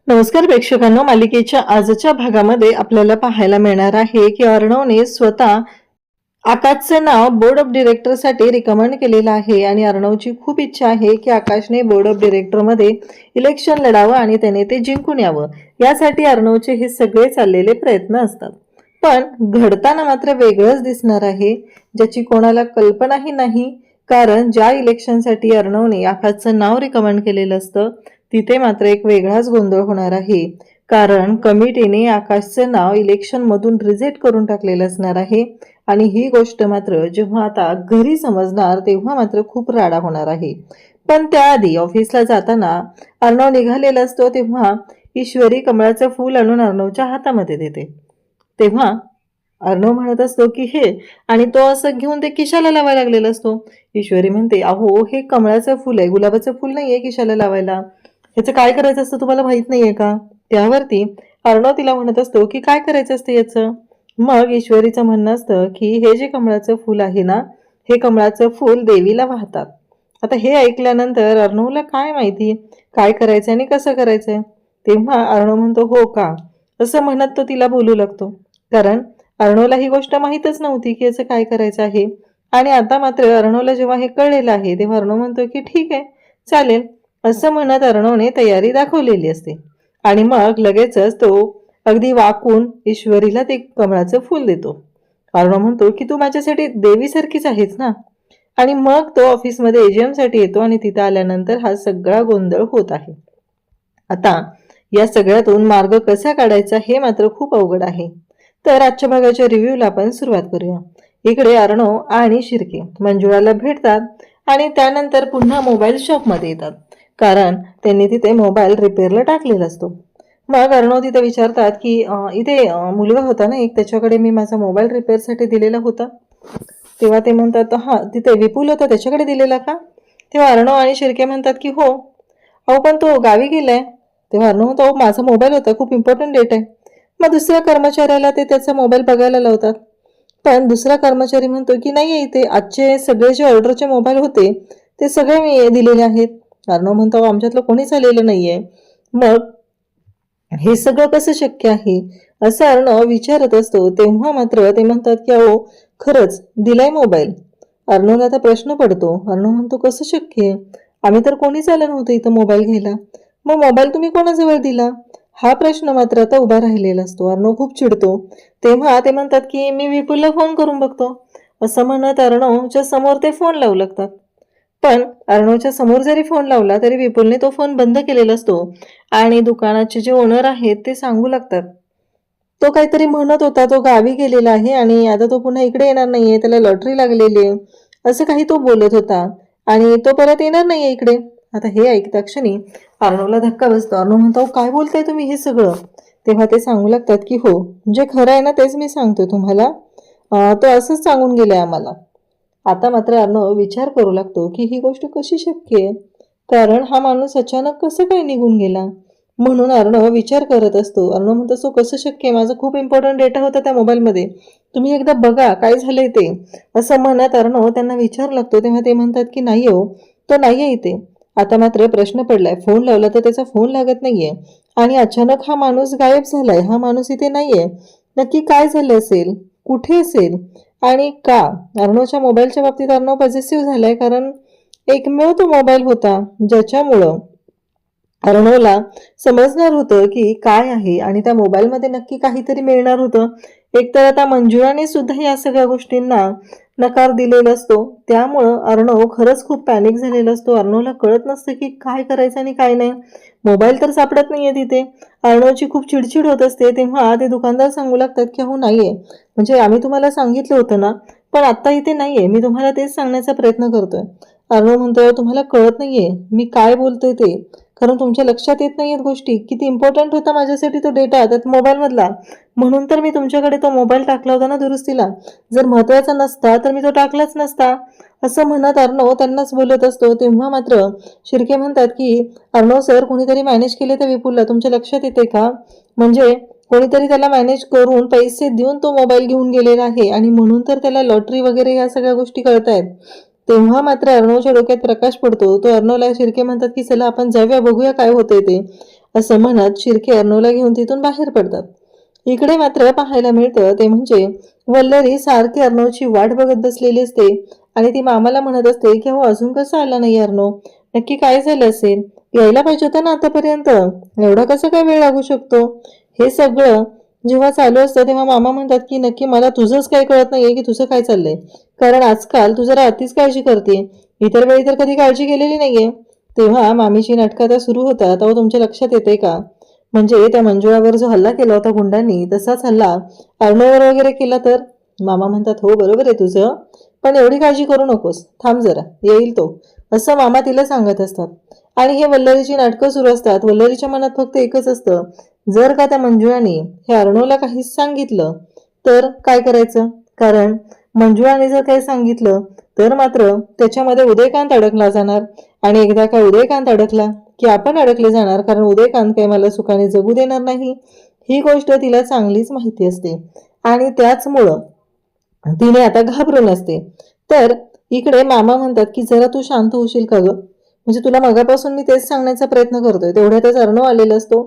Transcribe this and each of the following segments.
नमस्कार प्रेक्षकांनो, मालिकेच्या आजच्या भागामध्ये आपल्याला पाहायला मिळणार आहे की अर्णवने स्वतः आकाशचं नाव बोर्ड ऑफ डिरेक्टरसाठी रिकमेंड केलेलं आहे आणि अर्णवची खूप इच्छा आहे की आकाशने बोर्ड ऑफ डिरेक्टरमध्ये इलेक्शन लढावं आणि त्याने ते जिंकून यावं. यासाठी अर्णवचे हे सगळे चाललेले प्रयत्न असतात, पण घडताना मात्र वेगळंच दिसणार आहे, ज्याची कोणाला कल्पनाही नाही. कारण ज्या इलेक्शनसाठी अर्णवने आकाशचं नाव रिकमेंड केलेलं असतं तिथे मात्र एक वेगळाच गोंधळ होणार आहे. कारण कमिटीने आकाशचं नाव इलेक्शन मधून रिजेक्ट करून टाकलेलं असणार आहे आणि ही गोष्ट मात्र जेव्हा आता घरी समजणार तेव्हा मात्र खूप राडा होणार आहे. पण त्याआधी ऑफिसला जाताना अर्णव निघालेला असतो तेव्हा ईश्वरी कमळाचं फूल आणून अर्णवच्या हातामध्ये देते. तेव्हा अर्णव म्हणत असतो की हे, आणि तो असं घेऊन ते किशाला लावायला लागलेला असतो. ईश्वरी म्हणते, अहो हे कमळाचं फूल आहे, गुलाबाचं फूल नाहीये किशाला लावायला. ह्याचं काय करायचं असतं तुम्हाला माहित नाहीये का? त्यावरती अर्णव तिला म्हणत असतो की काय करायचं असतं याचं. मग ईश्वरीचं म्हणणं असतं की हे जे कमळाचं फूल आहे ना, हे कमळाचं फूल देवीला वाहतात. आता हे ऐकल्यानंतर अर्णवला काय माहिती काय करायचं आणि कसं करायचंय. तेव्हा अर्णव म्हणतो, हो का, असं म्हणत तो तिला बोलू लागतो. कारण अर्णवला ही गोष्ट माहीतच नव्हती की याचं काय करायचं आहे. आणि आता मात्र अर्णवला जेव्हा हे कळलेलं आहे तेव्हा अर्णव म्हणतो की ठीक आहे, चालेल, असं म्हणत अर्णवने तयारी दाखवलेली असते. आणि मग लगेचच तो अगदी वाकून ईश्वरीला ते कमळाचं फूल देतो. अर्णव म्हणतो की तू माझ्यासाठी देवीसारखीच आहेस ना. आणि मग तो ऑफिसमध्ये एजीएम साठी येतो आणि तिथं आल्यानंतर हा सगळा गोंधळ होत आहे. आता या सगळ्यातून मार्ग कसा काढायचा हे मात्र खूप अवघड आहे. तर आजच्या भागाच्या रिव्ह्यूला आपण सुरुवात करूया. इकडे अर्णव आणि शिर्के मंजुळाला भेटतात आणि त्यानंतर पुन्हा मोबाईल शॉपमध्ये येतात. कारण त्यांनी तिथे मोबाईल रिपेअरला टाकलेला असतो. मग अर्णव तिथे विचारतात की इथे मुलगा होता ना एक, त्याच्याकडे मी माझा मोबाईल रिपेअरसाठी दिलेला होता. तेव्हा ते म्हणतात, हां तिथे विपुल होता त्याच्याकडे दिलेला का? तेव्हा अर्णव आणि शिर्के म्हणतात की हो. अहो पण तो गावी गेलाय. तेव्हा अर्णव म्हणतो, माझा मोबाईल होता, खूप इम्पॉर्टंट डेट आहे. मग दुसऱ्या कर्मचाऱ्याला ते त्याचा मोबाईल बघायला लावतात. पण दुसरा कर्मचारी म्हणतो की नाही, इथे आजचे सगळे जे ऑर्डरचे मोबाईल होते ते सगळे मी दिलेले आहेत. अर्णव म्हणतो, आमच्यातलं कोणीच आलेलं नाहीये, मग हे सगळं कसं शक्य आहे, असं अर्णव विचारत असतो. तेव्हा मात्र ते म्हणतात की अहो खरंच दिलाय मोबाईल. अर्णवला आता प्रश्न पडतो. अर्णव म्हणतो, कसं शक्य आहे, आम्ही तर कोणीच आलं नव्हतं इथं मोबाईल घ्यायला, मग मोबाईल तुम्ही कोणाजवळ दिला, हा प्रश्न मात्र आता उभा राहिलेला असतो. अर्णव खूप चिडतो. तेव्हा ते म्हणतात की मी विपुलला फोन करून बघतो. असं म्हणत अर्णवच्या समोर ते फोन लावू लागतात. पण अर्णवच्या समोर जरी फोन लावला तरी विपुलने तो फोन बंद केलेला असतो आणि दुकानाचे जे ओनर आहेत ते सांगू लागतात, तो काहीतरी म्हणत होता, तो गावी गेलेला आहे आणि आता तो पुन्हा इकडे येणार नाहीये, त्याला लॉटरी लागलेली आहे, असं काही तो बोलत होता आणि तो परत येणार नाहीये इकडे. आता हे ऐकता क्षणी अर्णवला धक्का बसतो. अर्णव म्हणतो, काय बोलताय तुम्ही हे सगळं? तेव्हा ते सांगू लागतात की हो, जे खरं आहे ना तेच मी सांगतोय तुम्हाला, तो असंच सांगून गेलाय आम्हाला. आता मात्र अर्णव विचार करू लागतो की ही गोष्ट कशी शक्य आहे, कारण हा माणूस अचानक कसं काय निघून गेला. म्हणून अर्णव विचार करत असतो. अर्णव म्हणतो, सो कसं शक्य आहे, माझा खूप इम्पॉर्टंट डेटा होता त्या मोबाईलमध्ये, तुम्ही एकदा बघा काय झालंय ते, असं म्हणत अर्णव त्यांना विचारू लागतो. तेव्हा ते म्हणतात की नाही हो, तो नाहीये इथे. आता मात्र प्रश्न पडलाय, फोन लावला तर त्याचा फोन लागत नाहीये आणि अचानक हा माणूस गायब झालाय, हा माणूस इथे नाहीये. नक्की काय झालं असेल, कुठे असेल आणि का? अर्णवच्या मोबाईलच्या बाबतीत अर्णव पॉझिटिव्ह झालाय, कारण एकमेव तो मोबाईल होता ज्याच्यामुळं अर्णवला समजणार होतं की काय आहे आणि त्या मोबाईलमध्ये नक्की काहीतरी मिळणार होतं. एकतर आता मंजुळाने सुद्धा या सगळ्या गोष्टींना नकार दिलेला असतो, त्यामुळं अर्णव खरंच खूप पॅनिक झालेला असतो. अर्णवला कळत नसतं की काय करायचं आणि काय नाही. मोबाईल तर सापडत नाहीये तिथे. अर्णवची खूप चिडचिड होत असते. तेव्हा ते दुकानदार सांगू लागतात की हो नाहीये, म्हणजे आम्ही तुम्हाला सांगितलं होतं ना, पण आता इथे नाहीये, मी तुम्हाला तेच सांगण्याचा प्रयत्न करतोय. अर्णव म्हणतो, तुम्हाला कळत नाहीये मी काय बोलतोय ते, कारण तुमच्या लक्षात येत नाहीयेत गोष्टी. किती इम्पॉर्टंट होता माझ्यासाठी तो डेटा त्यात मोबाईल मधला, म्हणून तर मी तुमच्याकडे तो मोबाईल टाकला होता ना दुरुस्तीला. जर महत्वाचा नसता तर मी तो टाकलाच नसता, असं म्हणत अर्णव त्यांनाच बोलत असतो. तेव्हा मात्र शिर्के म्हणतात की अर्णव सर, कोणीतरी मॅनेज केले त्या विपुलला, तुमच्या लक्षात येते का? म्हणजे कोणीतरी त्याला मॅनेज करून पैसे देऊन तो मोबाईल घेऊन गेलेला आहे आणि म्हणून तर त्याला लॉटरी वगैरे या सगळ्या गोष्टी कळतायत. तेव्हा मात्र अर्णवच्या डोक्यात प्रकाश पडतो. तो अर्णवला शिर्के म्हणतात की चला आपण जाऊया, बघूया काय होतंय ते. असं म्हणत शिर्के अर्णवला घेऊन तिथून बाहेर पडतात. इकडे मात्र पाहायला मिळतं ते म्हणजे वल्लरी सारखी अर्णवची वाट बघत बसलेली असते आणि ती मामाला म्हणत असते की हो अजून कसं आला नाही अर्णव, नक्की काय झालं असेल, यायला पाहिजे होतं ना आतापर्यंत, एवढा कसा काय वेळ लागू शकतो. हे सगळं जेव्हा चालू असतं तेव्हा मामा म्हणतात की नक्की मला तुझंच काही कळत नाहीये की तुझं काय चाललंय, कारण आजकाल तू जरा अतिच काळजी करते, इतर वेळी तर कधी काळजी केलेली नाहीये. तेव्हा मामीची नाटकं आता सुरू होतात. तेव्हा तुमच्या लक्षात येते का, म्हणजे त्या मंजुळावर जो हल्ला केला होता गुंडांनी तसाच हल्ला अर्णववर वगैरे केला तर. मामा म्हणतात हो बरोबर आहे तुझं, पण एवढी काळजी करू नकोस, थांब जरा, येईल तो, असं मामा तिला सांगत असतात. आणि हे वल्लरीची नाटकं सुरू असतात. वल्लरीच्या मनात फक्त एकच असतं, जर का त्या मंजुळाने हे अर्णवला काहीच सांगितलं तर काय करायचं, कारण मंजुळाने जर काही सांगितलं तर मात्र त्याच्यामध्ये उदयकांत अडकला जाणार, आणि एकदा का उदयकांत अडकला की आपण अडकले जाणार, कारण उदयकांत काही मला सुखाने जगू देणार नाही, ही गोष्ट तिला चांगलीच माहिती असते आणि त्याचमुळं तिने आता घाबरून असते. तर इकडे मामा म्हणतात की जरा तू शांत होशील का ग, म्हणजे तुला मगापासून मी तेच सांगण्याचा प्रयत्न करतोय. तेवढ्यातच अर्णव आलेला असतो.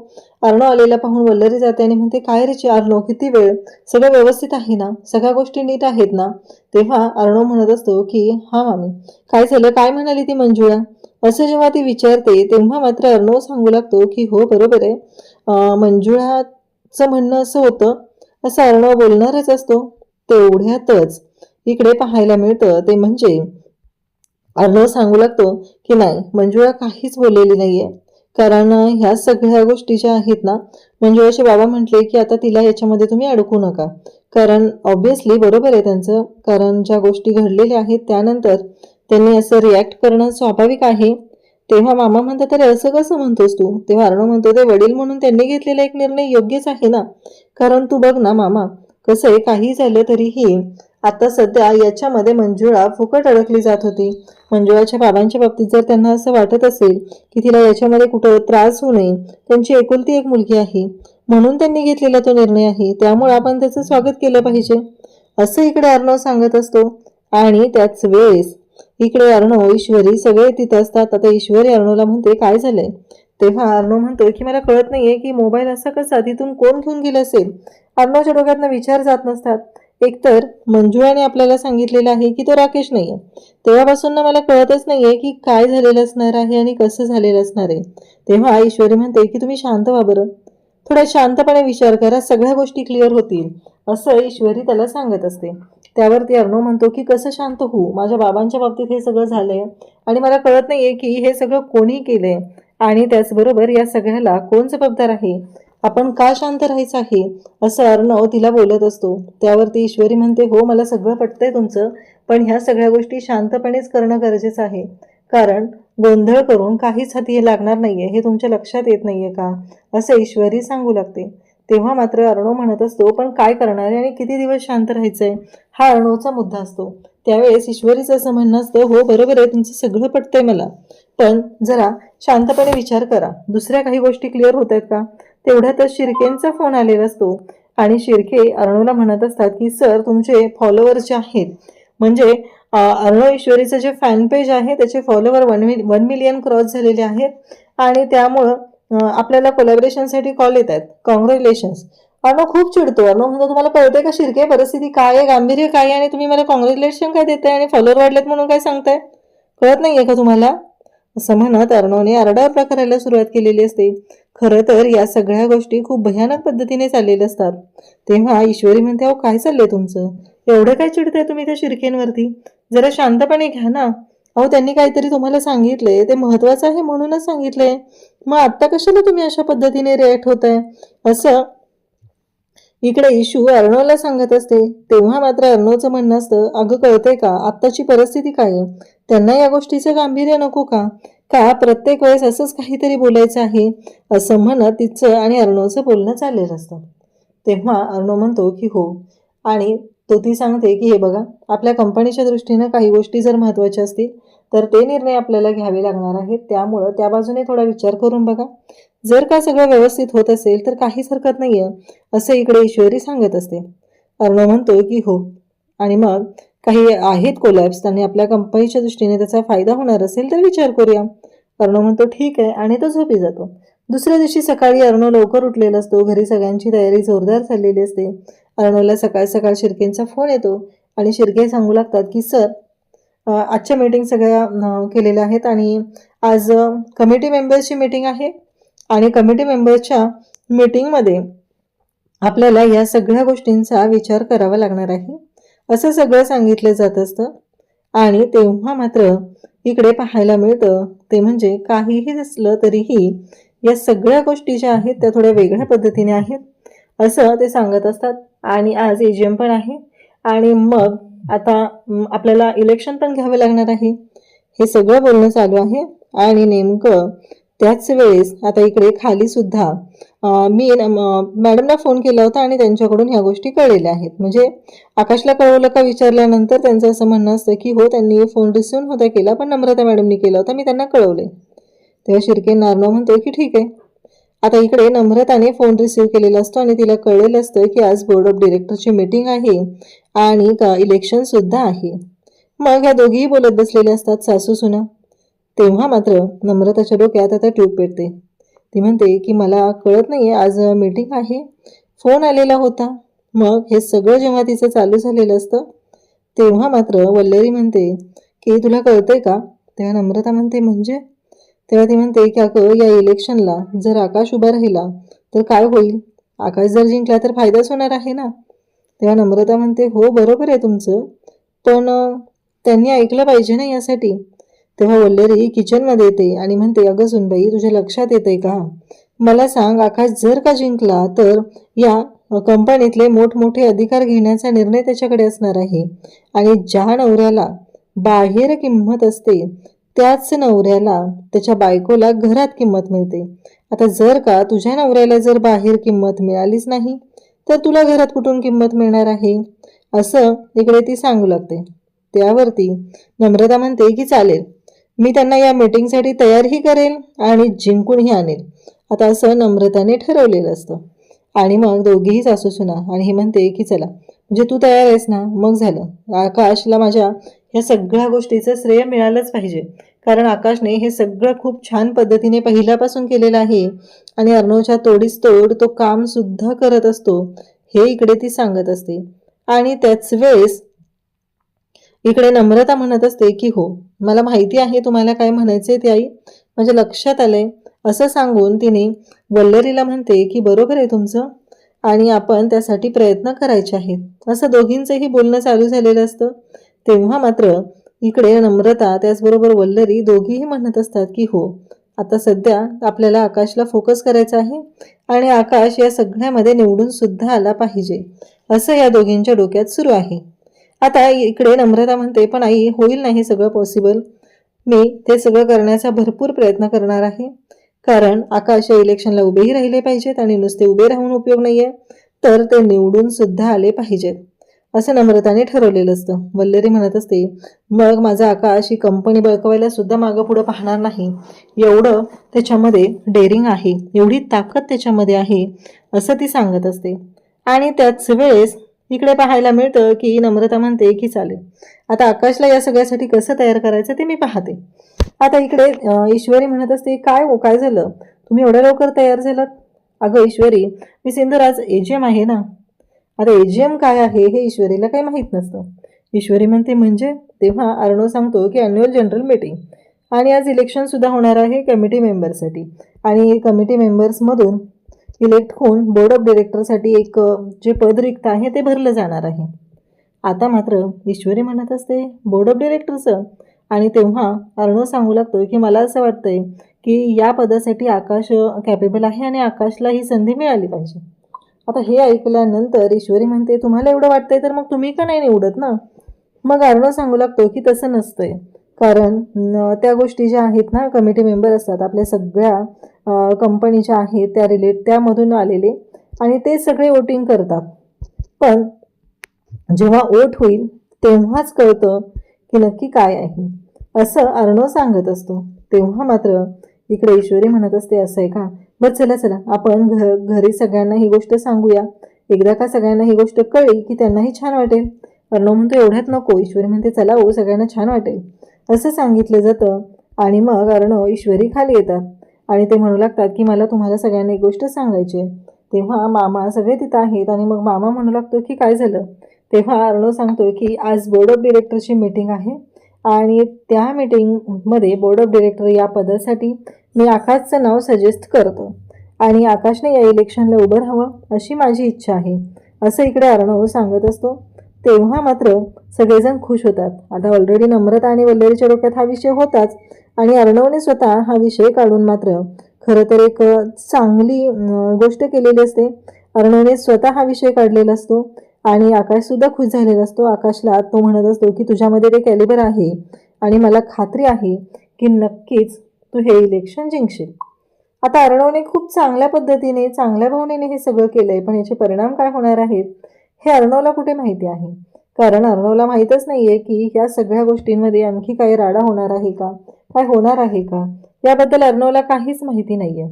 अर्णव आलेला पाहून वल्लरी जाते आणि म्हणते काय रे अर्णव, किती वेळ, सगळं व्यवस्थित आहे ना, सगळ्या गोष्टी नीट आहेत ना. तेव्हा अर्णव म्हणत असतो की हा मामी, काय झालं, काय म्हणाली ती मंजुळा, असं जेव्हा ती विचारते तेव्हा मात्र अर्णव सांगू लागतो की हो बरोबर आहे, मंजुळाचं म्हणणं असं होतं, असं अर्णव बोलणारच असतो. तेवढ्यातच इकडे पाहायला मिळतं ते म्हणजे अर्णव सांगू लागतो की नाही, मंजुळा काहीच बोललेली नाहीये, कारण ह्या सगळ्या गोष्टी ज्या आहेत ना, मंजुळाचे बाबा म्हटले की आता तिला याच्यामध्ये तुम्ही अडकू नका, कारण ऑब्विसली बरोबर आहे त्यांचं, कारण ज्या गोष्टी घडलेल्या आहेत त्यानंतर त्यांनी असं रिॲक्ट करणं स्वाभाविक आहे. तेव्हा मामा म्हणतात अरे असं कसं म्हणतोस तू, तेव्हा अर्णव म्हणतो ते वडील म्हणून त्यांनी घेतलेला एक निर्णय योग्यच आहे ना, कारण तू बघ ना मामा, कसं आहे काही झालं तरीही आता सध्या याच्यामध्ये मंजुळा फुकट अडकली जात होती. मंजुळाच्या बाबांच्या बाबतीत जर त्यांना असं वाटत असेल की तिला याच्यामध्ये कुठं त्रास होऊ नये, त्यांची एकुलती एक मुलगी आहे म्हणून त्यांनी घेतलेला तो निर्णय आहे, त्यामुळे आपण त्याचं स्वागत केलं पाहिजे, असं इकडे अर्णव सांगत असतो. आणि त्याच वेळेस इकडे अर्णव, ईश्वरी सगळे तिथे असतात. आता ईश्वरी अर्णवला म्हणते काय झालंय, तेव्हा अर्णव म्हणतोय की मला कळत नाहीये की मोबाईल असा कसा तिथून कोण घेऊन गेला असेल. अर्णवच्या डोक्यातनं विचार जात नसतात. एकतर मंजुळाने आपल्याला सांगितलेलं आहे की तो राकेश नाहीये, तेव्हापासून मला कळतच नाहीये की काय झालेलं असणार आहे आणि कसं झालेलं असणार आहे. तेव्हा ईश्वरी म्हणते की तुम्ही शांत व्हा बरं, थोड्या शांतपणे विचार करा, सगळ्या गोष्टी क्लिअर होतील, असं ईश्वरी त्याला सांगत असते. त्यावरती अर्णव म्हणतो की कसं शांत होऊ, माझ्या बाबांच्या बाबतीत हे सगळं झालंय आणि मला कळत नाहीये की हे सगळं कोणी केलंय आणि त्याचबरोबर या सगळ्याला कोण जबाबदार आहे, आपण का शांत राहायचं आहे, असं अर्णव तिला बोलत असतो. त्यावरती ईश्वरी म्हणते हो मला सगळं पटतंय तुमचं, पण ह्या सगळ्या गोष्टी शांतपणेच करणं गरजेचं आहे, कारण गोंधळ करून काहीच हाती लागणार नाहीये, हे तुमच्या लक्षात येत नाहीये का, असं ईश्वरी सांगू लागते. तेव्हा मात्र अर्णव म्हणत असतो पण काय करणार आहे आणि किती दिवस शांत राहायचंय, हा अर्णवचा मुद्दा असतो. त्यावेळेस ईश्वरीचं असं म्हणणं असतं हो बरोबर आहे तुमचं सगळं पटतंय मला, पण जरा शांतपणे विचार करा, दुसऱ्या काही गोष्टी क्लिअर होत आहेत का. तेवढ्यातच शिर्केंचा फोन आलेला असतो आणि शिर्के अर्णवला म्हणत असतात की सर तुमचे फॉलोअर जे आहेत, म्हणजे अर्णव ईश्वरीचं जे फॅन पेज आहे त्याचे फॉलोअर 1 मिलियन क्रॉस झालेले आहेत आणि त्यामुळं आपल्याला कोलॅबरेशनसाठी कॉल येत आहेत, कॉंग्रॅच्युलेशन्स. अर्णव खूप चिडतो. अर्णव म्हणतो तुम्हाला कळतंय का शिर्के परिस्थिती काय आहे, गांभीर्य काय आहे, आणि तुम्ही मला कॉंग्रॅच्युलेशन काय देताय आणि फॉलोअर वाढलेत म्हणून काय सांगताय, कळत नाहीये का तुम्हाला, असं म्हणत अर्णवने आरडाओरडा करायला सुरुवात केलेली असते. खरं तर या सगळ्या गोष्टी खूप भयानक पद्धतीने चाललेल्या असतात. तेव्हा ईश्वरी म्हणते अहो काय चाललंय तुमचं, एवढं काय चिडताय तुम्ही त्या शिर्केंवरती, जरा शांतपणे घ्या ना. अहो त्यांनी काहीतरी तुम्हाला सांगितलंय, ते महत्वाचं आहे म्हणूनच सांगितलंय, मग आता कशाला तुम्ही अशा पद्धतीने रिॲक्ट होताय, असं इकडे इशू अर्णवला सांगत असते. तेव्हा मात्र अर्णवचं म्हणणं असतं अगं कळतंय का आत्ताची परिस्थिती काय आहे, त्यांना या गोष्टीचं गांभीर्य नको का, का प्रत्येक वेळेस असंच काहीतरी बोलायचं आहे, असं म्हणत तिचं आणि अर्णवचं बोलणं चाललेलं असतं. तेव्हा अर्णव म्हणतो की हो, आणि ती सांगते की हे बघा आपल्या कंपनीच्या दृष्टीनं काही गोष्टी जर महत्त्वाच्या असतील तर ते निर्णय आपल्याला घ्यावे लागणार आहेत, त्यामुळं त्या बाजूने थोडा विचार करून बघा, जर का सगळं व्यवस्थित होत असेल तर काहीच हरकत नाहीये, असं इकडे ईश्वरी सांगत असते. अर्णव म्हणतो की हो, आणि मग काही आहेत कोलॅब्स आणि आपल्या कंपनीच्या दृष्टीने त्याचा फायदा होणार असेल तर विचार करूया. अर्णव म्हणतो ठीक आहे आणि तो झोपी जातो. दुसऱ्या दिवशी सकाळी अर्णव लवकर उठलेला असतो. घरी सगळ्यांची तयारी जोरदार चाललेली असते. अर्णवला सकाळ सकाळ शिर्केंचा फोन येतो आणि शिर्के सांगू लागतात की सर, आजच्या मीटिंग सगळ्या केलेल्या आहेत आणि आज कमिटी मेंबर्सची मीटिंग आहे आणि कमिटी मेंबर्सच्या मीटिंगमध्ये आपल्याला या सगळ्या गोष्टींचा विचार करावा लागणार आहे, असं सगळं सांगितलं जात असतं. आणि तेव्हा मात्र इकडे पाहायला मिळतं ते म्हणजे काहीही असलं तरीही या सगळ्या गोष्टी ज्या आहेत त्या थोड्या वेगळ्या पद्धतीने आहेत असं ते सांगत असतात. आणि आज एजीएम पण आहे आणि मग आता आपल्याला इलेक्शन पण घ्यावे लागणार आहे, हे सगळं बोलणं चालू आहे. आणि नेमकं त्याच वेळेस आता इकडे खाली सुद्धा मी मॅडमला फोन केला होता आणि त्यांच्याकडून ह्या गोष्टी कळलेल्या आहेत. म्हणजे आकाशला कळवलं का विचारल्यानंतर त्यांचं असं म्हणणं असतं की हो, त्यांनी फोन रिसिव्ह नव्हता केला पण नम्रता मॅडमनी केला होता, मी त्यांना कळवले. तेव्हा शिर्के नार्नो म्हणतो की ठीक आहे. आता इकडे नम्रताने फोन रिसिव्ह केलेला असतो आणि तिला कळलेलं असतं की आज बोर्ड ऑफ डिरेक्टरची मीटिंग आहे आणि इलेक्शन सुद्धा आहे. मग ह्या दोघीही बोलत बसलेले असतात सासू सुना. तेव्हा मात्र नम्रताच्या डोक्यात आता ट्यूब पेटते. ती म्हणते की मला कळत नाहीये, आज मीटिंग आहे, फोन आलेला होता. मग हे सगळं जेव्हा तिचं चालू झालेलं असतं तेव्हा मात्र वल्लरी म्हणते की तुला कळतंय का? तेव्हा नम्रता म्हणते म्हणजे? तेव्हा ती म्हणते की अगं, या इलेक्शनला जर आकाश उभा राहिला तर काय होईल? आकाश जर जिंकला तर फायदाच होणार आहे ना. तेव्हा नम्रता म्हणते हो बरोबर आहे तुमचं, पण त्यांनी ऐकलं पाहिजे ना यासाठी. तेव्हा वल्लरी किचनमध्ये येते आणि म्हणते अगं सुनबाई, तुझ्या लक्षात येतंय का? मला सांग, आकाश जर का जिंकला तर या कंपनीतले मोठमोठे अधिकार घेण्याचा निर्णय त्याच्याकडे असणार आहे आणि ज्या नवऱ्याला बाहेर किंमत असते त्याच नवऱ्याला त्याच्या बायकोला घरात किंमत मिळते. आता जर का तुझ्या नवऱ्याला जर बाहेर किंमत मिळालीच नाही तर तुला घरात कुठून किंमत मिळणार आहे, असं इकडे ती सांगू लागते. त्यावरती नम्रता म्हणते की चालेल, मी त्यांना या मीटिंगसाठी तयारही करेल आणि जिंकूनही आणेल. आता असं नम्रताने ठरवलेलं असतं. आणि मग दोघीही सासू सुना आणि ही म्हणते की चला, म्हणजे तू तयार आहेस ना, मग झालं. आकाशला माझ्या या सगळ्या गोष्टीचं श्रेय मिळालंच पाहिजे, कारण आकाशने हे सगळं खूप छान पद्धतीने पहिल्यापासून केलेलं आहे आणि अर्णवच्या तोडीस तोड तो काम सुद्धा करत असतो, हे इकडे ती सांगत असते. आणि त्याच वेळेस इकडे नम्रता म्हणत असते की हो, मला माहिती आहे तुम्हाला काय म्हणायचे ते आई, माझ्या लक्षात आलंय, असं सांगून तिने वल्लरीला म्हणते की बरोबर आहे तुमचं आणि आपण त्यासाठी प्रयत्न करायचे आहेत, असं दोघींचंही बोलणं चालू झालेलं असतं. तेव्हा मात्र इकडे नम्रता त्याचबरोबर वल्लरी दोघीही म्हणत असतात की हो, आता सध्या आपल्याला आकाशला फोकस करायचा आहे आणि आकाश या सगळ्यामध्ये निवडून सुद्धा आला पाहिजे, असं या दोघींच्या डोक्यात सुरू आहे. आता इकडे नम्रता म्हणते पण आई, होईल नाही सगळं पॉसिबल, मी ते सगळं करण्याचा भरपूर प्रयत्न करणार आहे, कारण आकाश या इलेक्शनला उभेही राहिले पाहिजेत आणि नुसते उभे राहून उपयोग नाहीये, तर ते निवडून सुद्धा आले पाहिजेत, असं नम्रताने ठरवलेलं असतं. वल्लरी म्हणत असते मग माझा आकाश ही कंपनी बळकवायला सुद्धा मागं पुढं पाहणार नाही, एवढं त्याच्यामध्ये डेअरिंग आहे, एवढी ताकद त्याच्यामध्ये आहे, असं ती सांगत असते. आणि त्याच वेळेस इकडे पाहायला मिळतं की नम्रता म्हणते की चालेल, आता आकाशला या सगळ्यासाठी कसं तयार करायचं ते मी पाहते. आता इकडे ईश्वरी म्हणत असते काय हो, काय झालं, तुम्ही एवढ्या लवकर तयार झालात? अगं ईश्वरी, मी सिंदूर, आज एजीएम आहे ना. आता एजीएम काय आहे हे ईश्वरीला काही माहीत नसतं. ईश्वरी म्हणते म्हणजे? तेव्हा अर्णव सांगतो की ॲन्युअल जनरल मीटिंग आणि आज इलेक्शन सुद्धा होणार आहे कमिटी मेंबरसाठी आणि कमिटी मेंबर्समधून इलेक्ट होऊन बोर्ड ऑफ डिरेक्टरसाठी एक जे पद रिक्त आहे ते भरलं जाणार आहे. आता मात्र ईश्वरी म्हणत असते बोर्ड ऑफ डिरेक्टरचं, आणि तेव्हा अर्णव सांगू लागतो की मला असं वाटतंय की या पदासाठी आकाश कॅपेबल आहे आणि आकाशला ही संधी मिळाली पाहिजे. आता हे ऐकल्यानंतर ईश्वरी म्हणते तुम्हाला एवढं वाटतंय तर मग तुम्ही का नाही निवडत ना. मग अर्णव सांगू लागतो की तसं नसतंय, कारण त्या गोष्टी ज्या आहेत ना, कमिटी मेंबर असतात आपल्या सगळ्या कंपनीच्या आहेत त्या त्यामधून आलेले आणि ते सगळे वोटिंग करतात, पण जेव्हा वोट होईल तेव्हाच कळतं की नक्की काय आहे, असं अर्णव सांगत असतो. तेव्हा मात्र इकडे ईश्वरी म्हणत असते असं आहे का, बरं चला चला आपण घरी सगळ्यांना ही गोष्ट सांगूया, एकदा का सगळ्यांना ही गोष्ट कळली की त्यांनाही छान वाटेल. अर्णव म्हणतो एवढ्यात नको. ईश्वरी म्हणते चला हो, सगळ्यांना छान वाटेल, असं सांगितलं जातं. आणि मग अर्णव ईश्वरी खाली येतात आणि ते म्हणू लागतात की मला तुम्हाला सगळ्यांना एक गोष्ट सांगायची आहे. तेव्हा मामा सगळे तिथं आहेत आणि मग मामा म्हणू लागतो की काय झालं. तेव्हा अर्णव सांगतो की आज बोर्ड ऑफ डिरेक्टरची मीटिंग आहे आणि त्या मीटिंगमध्ये बोर्ड ऑफ डिरेक्टर या पदासाठी मी आकाशचं नाव सजेस्ट करतो आणि आकाशने या इलेक्शनला उभं राहावं अशी माझी इच्छा आहे, असं इकडे अर्णव सांगत असतो. तेव्हा मात्र सगळेजण खुश होतात. आता ऑलरेडी नम्रता आणि वल्लरीच्या डोक्यात हा विषय होताच आणि अर्णवने स्वतः हा विषय काढून मात्र खरं तर एक चांगली गोष्ट केलेली असते. अर्णवने स्वतः हा विषय काढलेला असतो आणि आकाशसुद्धा खुश झालेला असतो. आकाशला तो म्हणत असतो की तुझ्यामध्ये ते कॅलिबर आहे आणि मला खात्री आहे की नक्कीच तू हे इलेक्शन जिंकशील. आता अर्णवने खूप चांगल्या पद्धतीने चांगल्या भावनेने हे सगळं केलंय, पण याचे परिणाम काय होणार आहेत हे अर्णवला कुठे माहिती आहे. कारण अर्णवला माहीतच नाहीये की या सगळ्या गोष्टींमध्ये आणखी काही राडा होणार आहे का, काय होणार आहे का, याबद्दल अर्णवला काहीच माहिती नाहीये.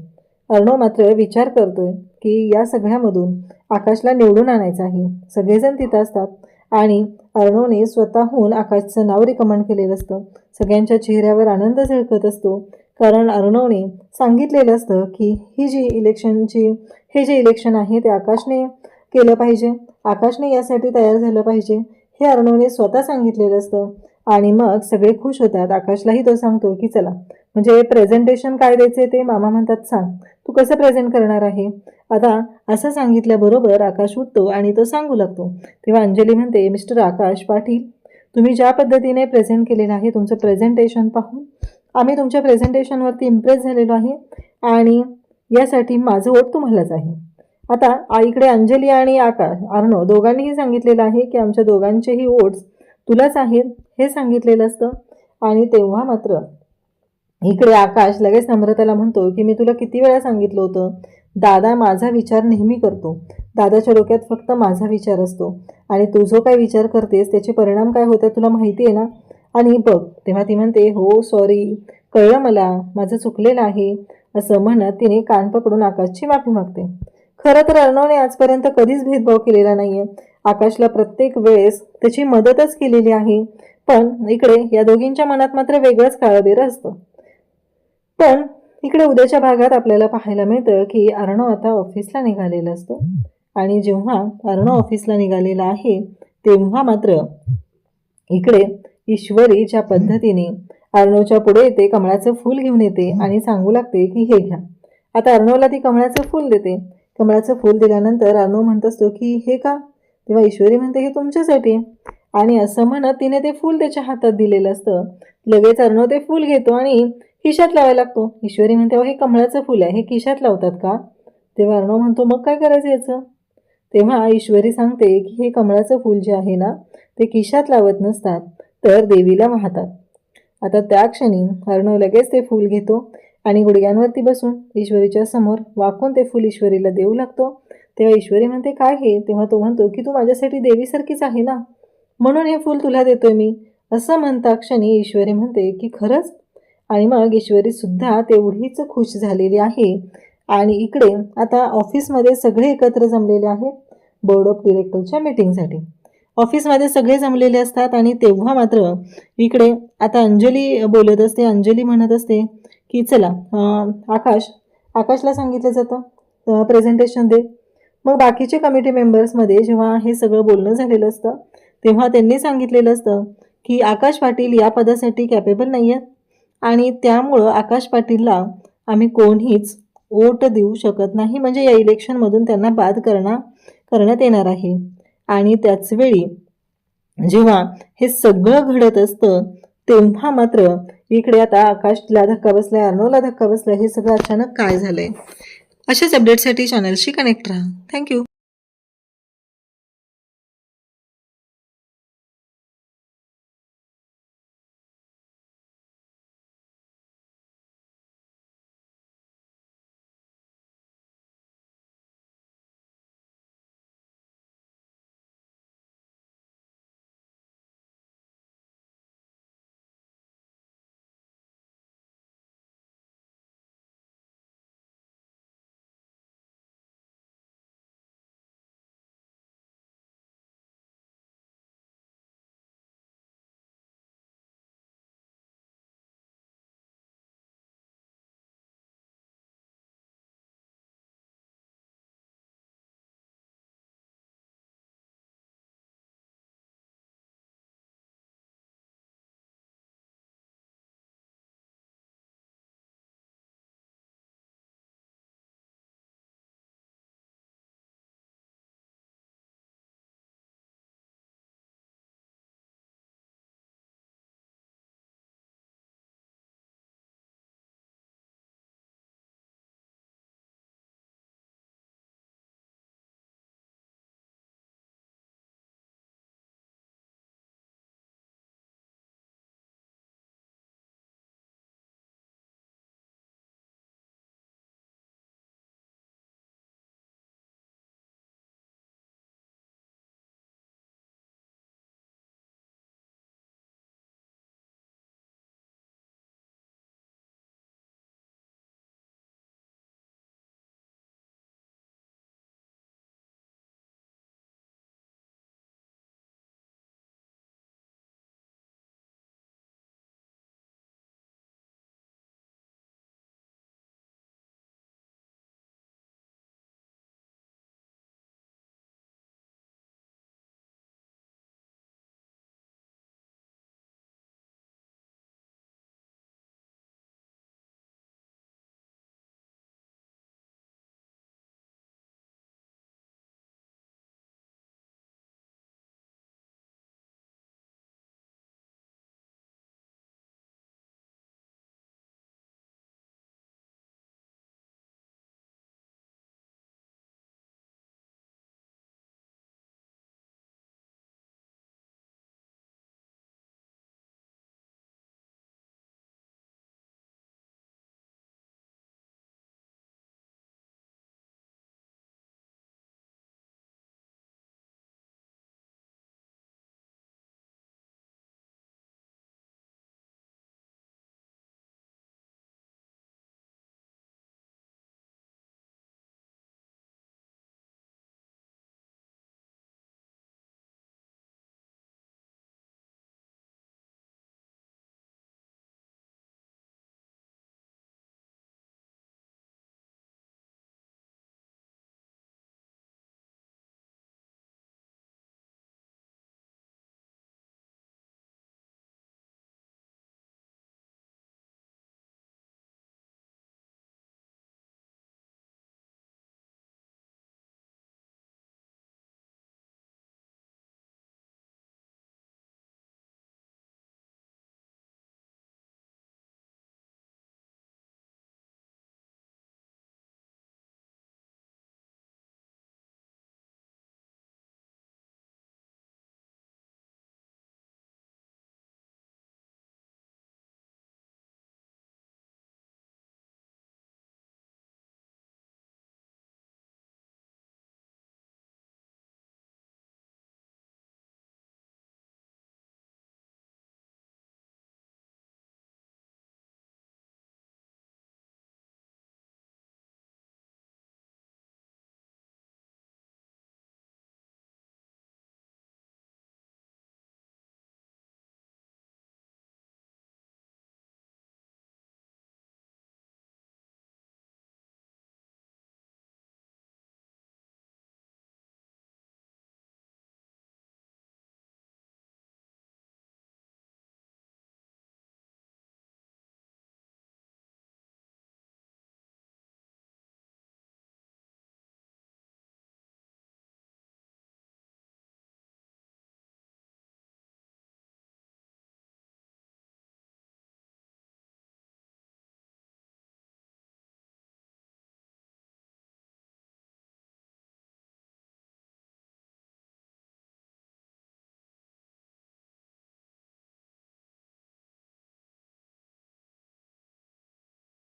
अर्णव मात्र विचार करतोय की या सगळ्यामधून आकाशला निवडून आणायचं आहे. सगळेजण तिथं असतात आणि अर्णवने स्वतःहून आकाशचं नाव रिकमेंड केलेलं असतं. सगळ्यांच्या चेहऱ्यावर आनंद झळकत असतो, कारण अर्णवने सांगितलेलं असतं की हे जे इलेक्शन आहे ते आकाशने केलं पाहिजे, आकाशने यासाठी तयार झालं पाहिजे, हे अर्णवने स्वतः सांगितलेलं असतं. आणि मग सगळे खुश होतात. आकाशलाही तो सांगतो की चला, म्हणजे प्रेझेंटेशन काय द्यायचे ते मामा म्हणतात सांग, तू कसं प्रेझेंट करणार आहे. आता असं सांगितल्याबरोबर आकाश उठतो आणि तो सांगू लागतो. तेव्हा अंजली म्हणते, मिस्टर आकाश पाटील, तुम्ही ज्या पद्धतीने प्रेझेंट केलेलं आहे तुमचं प्रेझेंटेशन पाहून आम्ही तुमच्या प्रेझेंटेशनवरती इम्प्रेस झालेलो आहे आणि यासाठी माझं वोट तुम्हालाच आहे. आता इकडे अंजली आणि अर्णव दोघांनीही सांगितलेलं आहे की आमच्या दोघांचेही वोट्स तुलाच आहेत हे सांगितलेलं असतं. आणि तेव्हा मात्र इकडे आकाश लगेच नम्रताला म्हणतो की मी तुला किती वेळा सांगितलं होतं, दादा माझा विचार नेहमी करतो, दादाच्या डोक्यात फक्त माझा विचार असतो आणि तू जो काय विचार करतेस त्याचे परिणाम काय होतात तुला माहिती आहे ना. आणि बघ, तेव्हा ती म्हणते हो सॉरी, कळलं मला, माझं चुकलेलं आहे, असं म्हणत तिने कान पकडून आकाशची माफी मागते. खरं तर अर्णवने आजपर्यंत कधीच भेदभाव केलेला नाहीये, आकाशला प्रत्येक वेळेस त्याची मदतच केलेली आहे. पण इकडे या दोघींच्या मनात मात्र वेगळंच काळबेर असतं. पण इकडे उद्याच्या भागात आपल्याला पाहायला मिळतं की अर्णव आता ऑफिसला निघालेला असतो आणि जेव्हा अर्णव ऑफिसला निघालेला आहे तेव्हा मात्र इकडे ईश्वरी ज्या पद्धतीने अर्णवच्या पुढे येते, कमळाचं फूल घेऊन येते आणि सांगू लागते की हे घ्या. आता अर्णवला ती कमळाचं फूल देते. कमळाचं फूल दिल्यानंतर अर्णव म्हणत असतो की हे का. तेव्हा ईश्वरी म्हणते हे तुमच्यासाठी, आणि असं म्हणत तिने ते फूल त्याच्या हातात दिलेलं असतं. लगेच अर्णव ते फूल घेतो आणि खिशात लावायला लागतो. ईश्वरी म्हणते हे कमळाचं फूल आहे, हे खिशात लावतात का. तेव्हा अर्णव म्हणतो मग काय करायचं याचं. तेव्हा ईश्वरी सांगते की हे कमळाचं फूल जे आहे ना ते खिशात लावत नसतात तर देवीला वाहतात. आता त्या क्षणी अर्णव लगेच ते फूल घेतो आणि गुडघ्यांवरती बसून ईश्वरीच्या समोर वाकून ते फूल ईश्वरीला देऊ लागतो. तेव्हा ईश्वरी म्हणते काय हे. तेव्हा तो म्हणतो की तू माझ्यासाठी देवीसारखीच आहे ना, म्हणून हे फूल तुला देतोय मी. असं म्हणता क्षणी ईश्वरी म्हणते की खरंच. आणि मग ईश्वरी सुद्धा तेवढीच खुश झालेली आहे. आणि इकडे आता ऑफिसमध्ये सगळे एकत्र जमलेले आहेत बोर्ड ऑफ डिरेक्टरच्या मीटिंगसाठी. ऑफिसमध्ये सगळे जमलेले असतात आणि तेव्हा मात्र इकडे आता अंजली बोलत असते. अंजली म्हणत असते की चला आकाशला सांगितलं जातं प्रेझेंटेशन दे. मग बाकीचे कमिटी मेंबर्समध्ये जेव्हा हे सगळं बोलणं झालेलं असतं तेव्हा त्यांनी सांगितलेलं असतं की आकाश पाटील या पदासाठी कॅपेबल नाही आहेत आणि त्यामुळं आकाश पाटीलला आम्ही कोणीच वोट देऊ शकत नाही, म्हणजे या इलेक्शनमधून त्यांना बाद करण्यात येणार आहे. आणि त्याचवेळी जेव्हा हे सगळं घडत असतं तेव्हा मात्र इकडे आता आकाशला धक्का बसलाय, अर्णवला धक्का बसलाय. हे सगळं अचानक काय झालंय. अशाच अपडेटसाठी चॅनलशी कनेक्ट राहा. थँक्यू.